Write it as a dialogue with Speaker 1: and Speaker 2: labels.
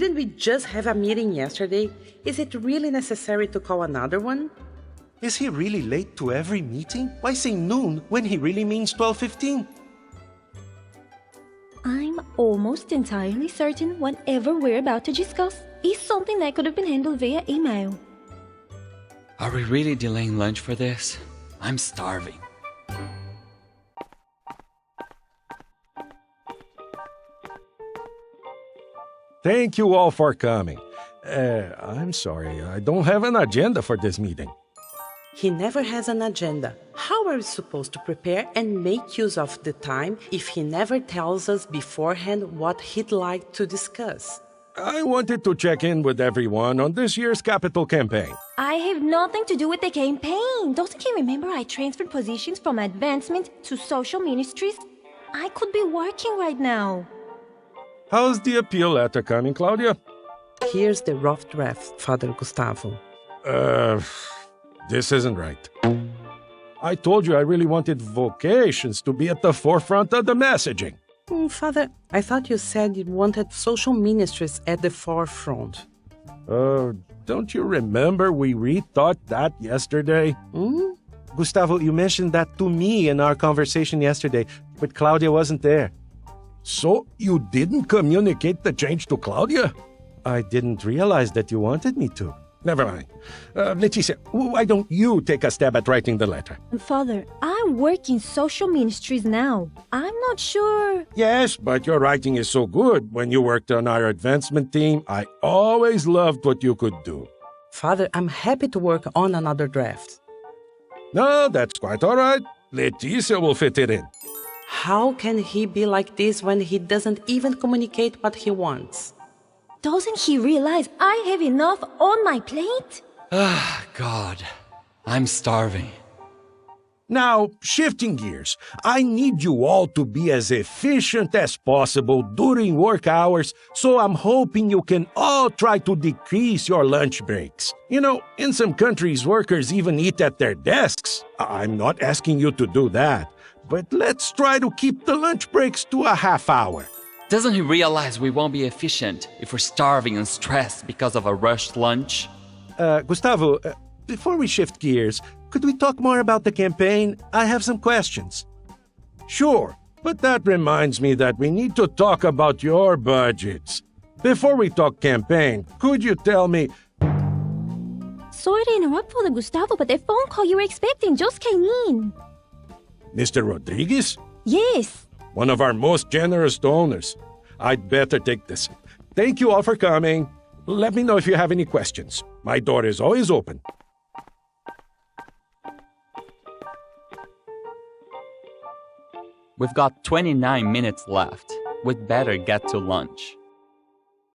Speaker 1: Didn't we just have a meeting yesterday? Is it really necessary to call another one?
Speaker 2: Is he really late to every meeting? Why say noon when he really means 12:15?
Speaker 3: I'm almost entirely certain whatever we're about to discuss is something that could have been handled via email.
Speaker 4: Are we really delaying lunch for this? I'm starving.
Speaker 5: Thank you all for coming. I'm sorry, I don't have an agenda for this meeting.
Speaker 1: He never has an agenda. How are we supposed to prepare and make use of the time if he never tells us beforehand what he'd like to discuss?
Speaker 5: I wanted to check in with everyone on this year's capital campaign.
Speaker 3: I have nothing to do with the campaign. Doesn't he remember I transferred positions from advancement to social ministries? I could be working right now.
Speaker 5: How's the appeal letter coming, Claudia?
Speaker 1: Here's the rough draft, Father Gustavo.
Speaker 5: This isn't right. I told you I really wanted vocations to be at the forefront of the messaging.
Speaker 1: Father, I thought you said you wanted social ministries at the forefront.
Speaker 5: Don't you remember we rethought that yesterday?
Speaker 2: Gustavo, you mentioned that to me in our conversation yesterday, but Claudia wasn't there.
Speaker 5: So you didn't communicate the change to Claudia?
Speaker 2: I didn't realize that you wanted me to.
Speaker 5: Never mind. Leticia, why don't you take a stab at writing the letter?
Speaker 3: Father, I work in social ministries now. I'm not sure.
Speaker 5: Yes, but your writing is so good. When you worked on our advancement team, I always loved what you could do.
Speaker 1: Father, I'm happy to work on another draft.
Speaker 5: No, that's quite all right. Leticia will fit it in.
Speaker 1: How can he be like this when he doesn't even communicate what he wants?
Speaker 3: Doesn't he realize I have enough on my plate?
Speaker 4: God, I'm starving.
Speaker 5: Now, shifting gears, I need you all to be as efficient as possible during work hours, so I'm hoping you can all try to decrease your lunch breaks. You know, in some countries, workers even eat at their desks. I'm not asking you to do that, but let's try to keep the lunch breaks to a half hour.
Speaker 4: Doesn't he realize we won't be efficient if we're starving and stressed because of a rushed lunch?
Speaker 2: Gustavo, before we shift gears, could we talk more about the campaign? I have some questions.
Speaker 5: Sure, but that reminds me that we need to talk about your budgets. Before we talk campaign, could you tell me...
Speaker 3: Sorry to interrupt, Father Gustavo, but the phone call you were expecting just came in.
Speaker 5: Mr. Rodriguez?
Speaker 3: Yes.
Speaker 5: One of our most generous donors. I'd better take this. Thank you all for coming. Let me know if you have any questions. My door is always open.
Speaker 4: We've got 29 minutes left. We'd better get to lunch.